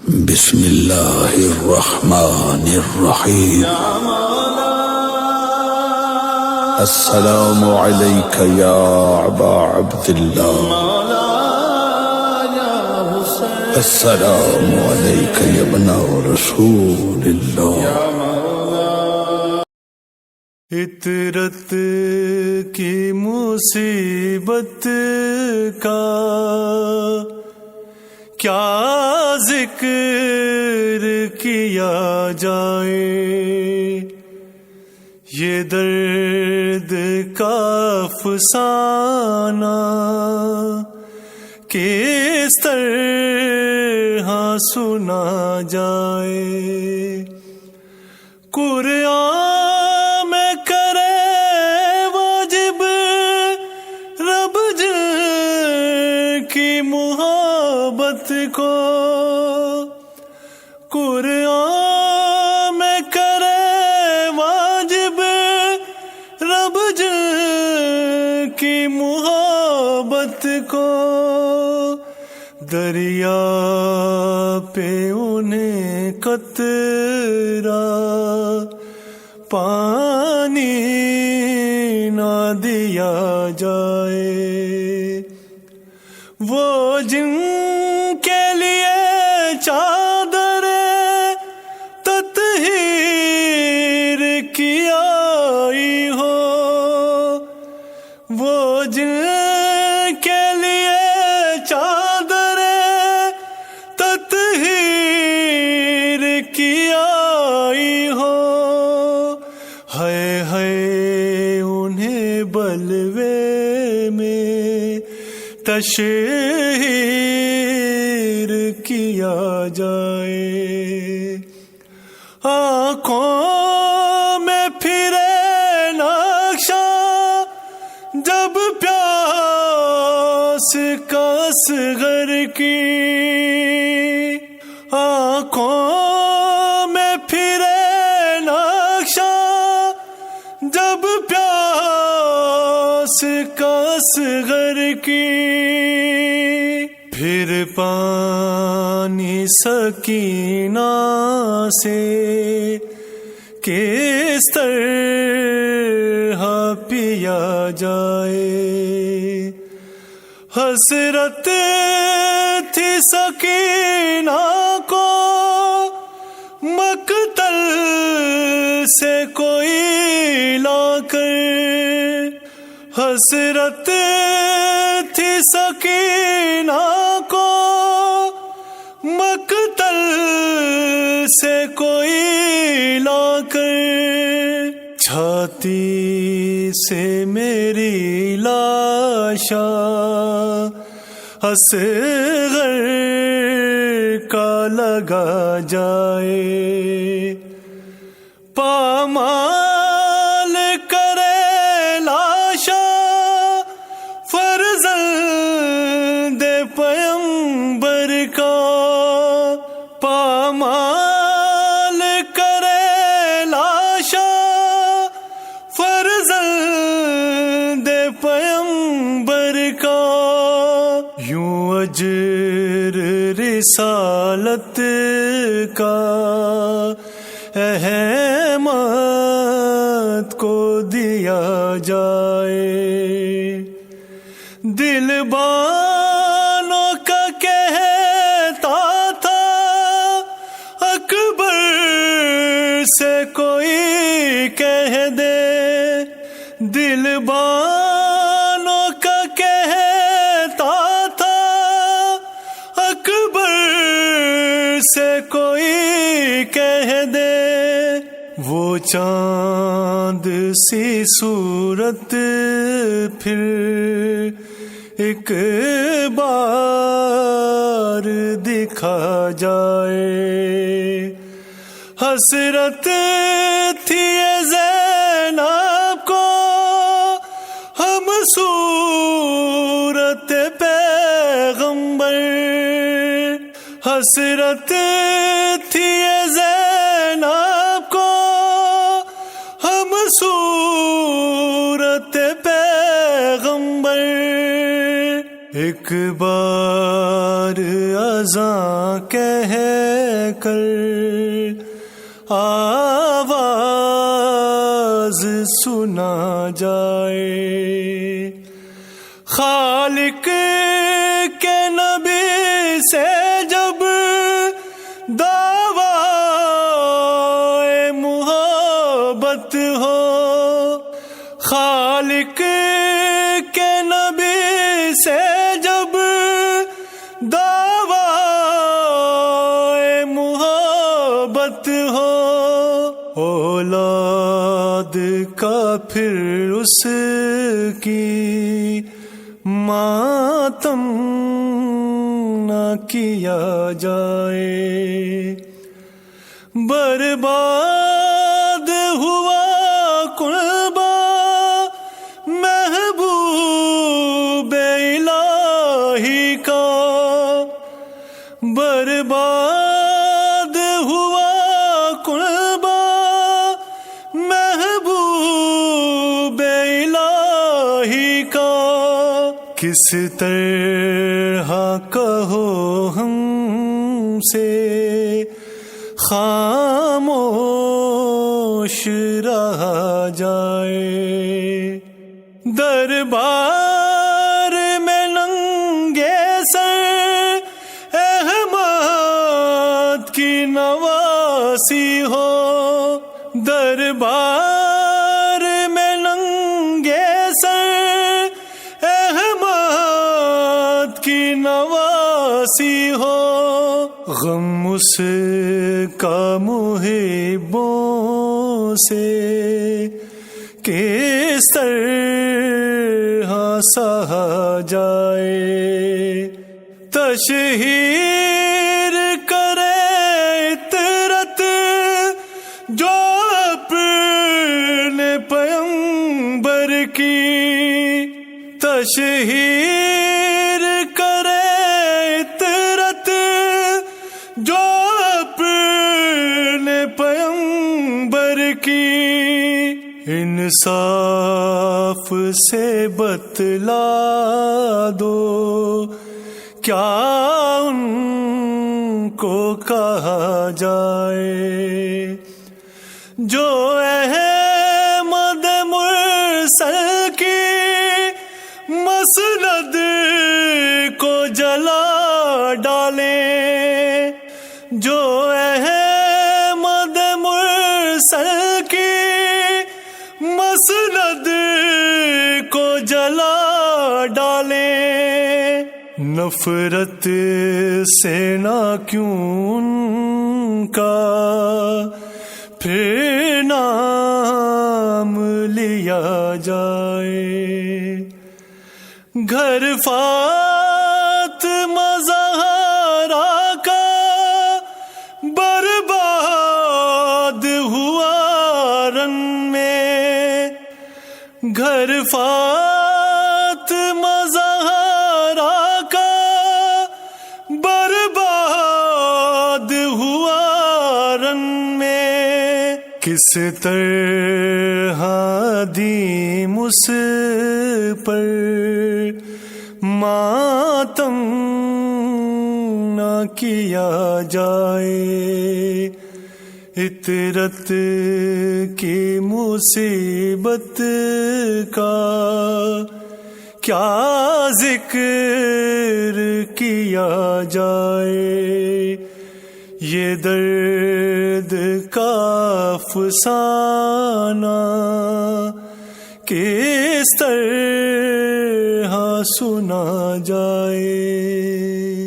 بسم اللہ الرحمن الرحیم السلام علیک یا ابا عبداللہ السلام علیک یا ابن رسول اللہ۔ عطرت کی مصیبت کا کیا ذکر کیا جائے، یہ درد کا افسانہ کس طرح سنا جائے۔ قرآن میں کرے واجب رب جن کی محبت کو، قرآن میں کرے واجب رب جن کی محبت کو، دریا پہ انہیں قطرہ پانی نہ دیا جائے۔ وہ جن کے لیے چادر تطہیر کی آئی ہو، وہ جن کے لیے چادر تطہیر کی آئی ہو، ہے انہیں بلوے میں تشہیر کیا جائے۔ آنکھوں میں پھرے نقشہ جب پیاس کا اصغر کی، آنکھوں میں پھرے نقشہ جب پیاس کا اصغر کی، پھر پانی سکینہ سے کس طرح پیا جائے۔ حسرت تھی سکینہ کو مقتل سے کوئی لا کر، حسرت تھی سکینہ کو مقتل سے کوئی لا کر، چھاتی سے میری لاشا اصغر کا لگا جائے۔ پامال کرے لاشا فرزند پیغمبر کا، پامال کرے لاشا فرزند پیغمبر کا، یوں اجر رسالت کا احمد کو دیا جائے۔ دل بانوں کا کہتا تھا اکبر سے کوئی کہہ دے، دل بانوں کا کہتا تھا اکبر سے کوئی کہہ دے، وہ چاند سی صورت پھر ایک بار دکھا جائے۔ حسرت تھی زینب کو ہم صورت پیغمبر، حسرت تھی زینب کو ہم صورت پیغمبر، ایک بار خزاں کہہ کر آواز سنا جائے، خالق کے نبی سے جب دعویٰ محبت ہو، خالق کے نبی سے جب دعویٰ محبت ہو، اولاد کا پھر اس کی ماتم نہ کیا جائے، برباد ہوا قربا محبوب الہی کا، برباد ہوا قربا محبوب الہی کا، کس طرح کہو ہم سے خاموش رہا جائے، دربار میں ننگے سر احمد کی نواسی ہو، دربار میں ننگے سر احمد کی نواسی ہو، غم اس کا محبوں سے کس طرح سہا جائے، تشہیر کرے عطرت جو اپنے پیغمبر کی، تشہیر کرے عطرت جو اپنے پیغمبر کی، انصاف سے بتلا دو کیا ان کو کہا جائے، جو احمد مرسل کی مسند کو جلا ڈالیں، جو احمد مرسل کی مسند کو جلا ڈالیں، نفرت سے نہ کیوں ان کا پھر نام لیا جائے، گھر فاطمہ زہرا کا برباد ہوا رن میں، گھر فاطمہ زہرا کا برباد ہوا رن میں، کس طرح دیم اس پر ماتم نہ کیا جائے، عطرت کی مصیبت کا کیا ذکر کیا جائے، یہ درد کا افسانہ کس طرح سنا جائے۔